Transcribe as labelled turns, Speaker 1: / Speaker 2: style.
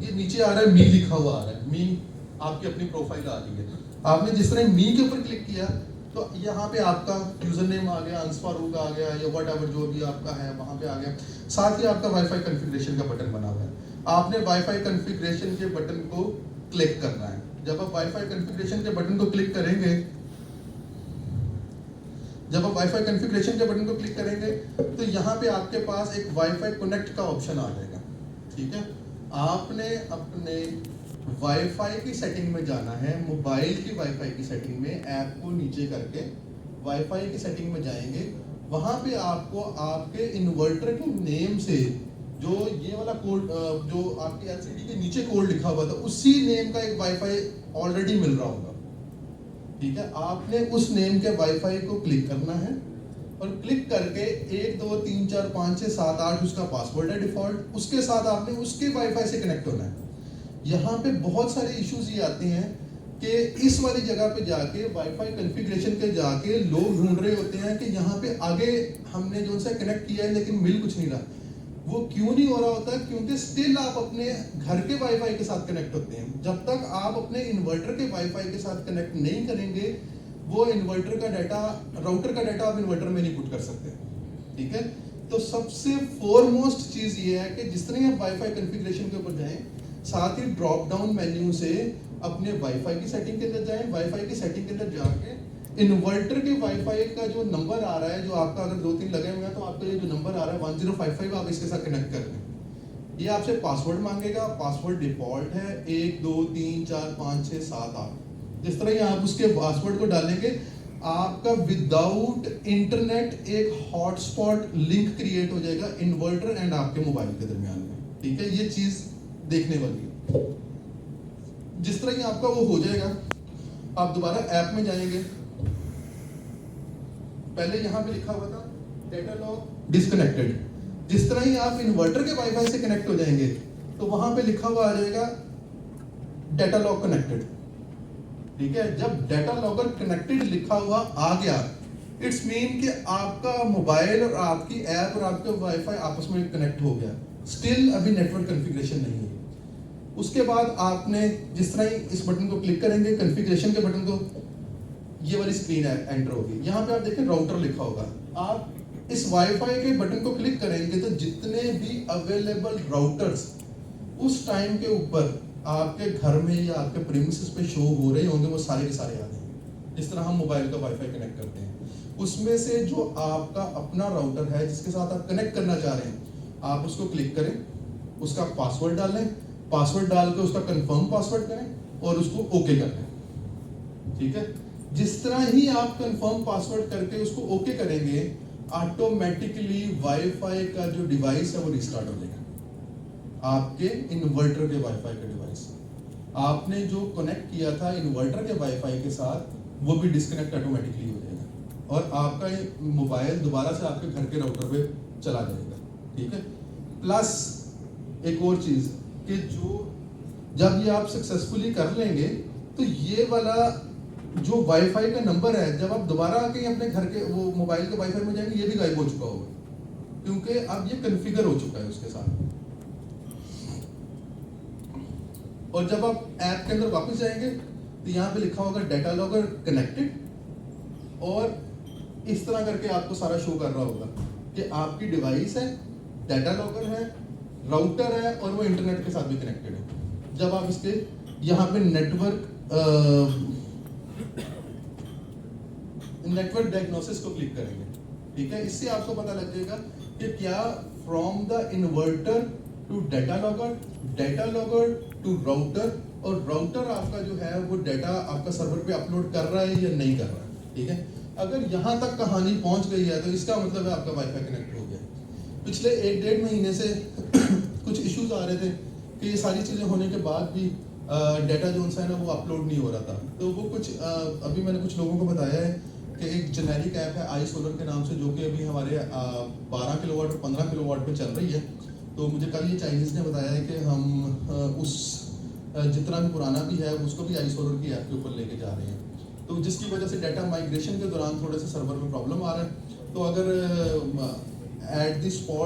Speaker 1: ये नीचे आ रहा है मी लिखा हुआ आ रहा है, मी आपकी अपनी प्रोफाइल आ रही है। आपने जिस तरह मी के ऊपर क्लिक किया तो यहाँ पे आपका यूजर नेम आ गया, अंस फारूक आ गया, या वट एवर जो भी आपका है वहाँ पे आ गया। साथ ही आपका वाईफाई कॉन्फ़िगरेशन का बटन बना हुआ है। आपने वाईफाई कॉन्फ़िगरेशन के बटन को क्लिक करना है। जब आप वाईफाई कॉन्फ़िगरेशन के बटन को क्लिक करेंगे, जब आप वाईफाई कॉन्फ़िगरेशन के बटन को क्लिक करेंगे तो यहाँ पे आपके पास एक वाईफाई कनेक्ट का ऑप्शन आ जाएगा। ठीक है, आपने अपने वाईफाई की सेटिंग में जाना है, मोबाइल की वाईफाई की सेटिंग में, ऐप को नीचे करके वाईफाई की सेटिंग में जाएंगे। वहाँ पे आपको आपके इन्वर्टर के नेम से जो ये वाला कोड जो आपके एलसीडी के नीचे कोड लिखा हुआ था उसी नेम का एक वाईफाई ऑलरेडी मिल रहा होगा। ठीक है, आपने उस नेम के वाईफाई को क्लिक करना है और क्लिक करके 1 2 3 4 5 6 7 8 उसका पासवर्ड है डिफॉल्ट, उसके साथ आपने उसके वाईफाई से कनेक्ट होना है। यहाँ पे बहुत सारे इश्यूज ये आते हैं कि इस वाली जगह पे जाके वाईफाई कॉन्फ़िगरेशन के जाके लोग ढूंढ रहे होते हैं कि यहाँ पे आगे हमने जो सा कनेक्ट किया है लेकिन मिल कुछ नहीं रहा। वो क्यों नहीं हो रहा होता? क्योंकि स्टिल आप अपने घर के वाईफाई के साथ कनेक्ट होते हैं। जब तक आप अपने इन्वर्टर के वाईफाई के साथ कनेक्ट नहीं करेंगे, वो इन्वर्टर का डाटा, राउटर का डाटा आप इन्वर्टर में नहीं पुट कर सकते। ठीक है, तो सबसे फोरमोस्ट चीज ये है कि जिस तरह आप वाईफाई कॉन्फ़िगरेशन के ऊपर जाएं, साथ ही ड्रॉप डाउन मेन्यू से अपने वाईफाई की सेटिंग के अंदर जाएं। वाईफाई की सेटिंग के अंदर जाके इन्वर्टर के वाईफाई का जो नंबर आ रहा है, जो आपका अगर 2-3 लगे हुए हैं तो आपका ये जो नंबर आ रहा है 1055 आप इसके साथ कनेक्ट कर दें। ये आपसे पासवर्ड मांगेगा, पासवर्ड डिफॉल्ट है 1 2 3 4 5 6 7 8। जिस तरह ही आप उसके पासवर्ड को डालेंगे, आपका विदाउट इंटरनेट एक हॉटस्पॉट लिंक क्रिएट हो जाएगा इन्वर्टर एंड आपके मोबाइल के दरमियान में। ठीक है, ये चीज देखने वाली है। जिस तरह ही आपका वो हो जाएगा, आप दोबारा ऐप में जाएंगे। पहले यहाँ पे लिखा हुआ था डेटा लॉग डिस्कनेक्टेड। जिस तरह ही आप इन्वर्टर के वाईफाई से कनेक्ट हो जाएंगे तो वहां पे लिखा हुआ आ जाएगा डेटा लॉग कनेक्टेड। ठीक है, जब डेटा लॉगर कनेक्टेड लिखा हुआ आ गया, इट्स मीन कि आपका मोबाइल और आपकी ऐप और आपके वाईफाई आपस में कनेक्ट हो गया। स्टिल अभी नेटवर्क कॉन्फ़िगरेशन नहीं है। उसके बाद आपने जिस तरह ही इस बटन को क्लिक करेंगे, कॉन्फ़िगरेशन के बटन को, ये वाली स्क्रीन एंटर होगी। यहाँ पे आप देखें राउटर लिखा होगा। आप इस वाईफाई के बटन को क्लिक करेंगे तो जितने भी अवेलेबल राउटर्स उस टाइम के ऊपर आपके घर में या आपके प्रीमिसेस पे शो हो रहे होंगे, वो सारे के सारे आ जाएंगे। जिस तरह हम मोबाइल का वाईफाई कनेक्ट करते हैं, उसमें से जो आपका अपना राउटर है जिसके साथ आप कनेक्ट करना चाह रहे हैं, आप उसको क्लिक करें, उसका पासवर्ड डालें, पासवर्ड डाल के उसका कंफर्म पासवर्ड करें और उसको ओके कर दें। ठीक है, जिस तरह ही आप कंफर्म पासवर्ड करके उसको ओके करेंगे, ऑटोमेटिकली वाईफाई का जो डिवाइस है वो रिस्टार्ट हो जाएगा। आपके इन्वर्टर के वाईफाई का डिवाइस आपने जो कनेक्ट किया था इन्वर्टर के वाईफाई के साथ, वो भी डिस्कनेक्ट ऑटोमेटिकली हो जाएगा और आपका मोबाइल दोबारा से आपके घर के राउटर पे चला जाएगा। ठीक है, प्लस एक और चीज कि जो जब ये आप सक्सेसफुली कर लेंगे तो ये वाला जो वाईफाई का नंबर है, जब आप दोबारा आके अपने घर के वो मोबाइल के वाईफाई में जाएंगे, ये भी गायब हो चुका होगा, क्योंकि अब ये कॉन्फ़िगर हो चुका है उसके साथ। और जब आप ऐप के अंदर वापस जाएंगे तो यहाँ पे लिखा होगा डेटा लॉगर कनेक्टेड, और इस तरह करके आपको सारा शो कर रहा होगा कि आपकी डिवाइस है, डेटा लॉगर है, राउटर है और वो इंटरनेट के साथ भी कनेक्टेड है। जब आप इसके यहाँ पे नेटवर्क डायग्नोसिस को क्लिक करेंगे, ठीक है, इससे आपको पता लग जाएगा कि क्या from the inverter to data logger to router, और राउटर आपका जो है वो डाटा आपका सर्वर पे अपलोड कर रहा है या नहीं कर रहा है। ठीक है, अगर यहाँ तक कहानी पहुँच गई है तो इसका मतलब है आपका वाईफाई कनेक्ट हो गया। पिछले 1-1.5 महीने से कुछ इश्यूज आ रहे थे कि ये सारी चीज़ें होने के बाद भी डाटा जो है ना वो अपलोड नहीं हो रहा था। तो वो कुछ अभी मैंने कुछ लोगों को बताया है कि एक जेनेरिक ऐप है आई सोलर के नाम से, जो कि अभी हमारे 12 किलोवाट और 15 किलोवाट पे चल रही है। तो मुझे कल ये चाइनीज़ ने बताया है कि हम उस जितना भी पुराना भी है उसको भी आई सोलर की ऐप के ऊपर लेके जा रहे हैं, तो जिसकी वजह से डाटा माइग्रेशन के दौरान थोड़े से सर्वर में प्रॉब्लम आ रहा है। तो अगर एट द स्पॉट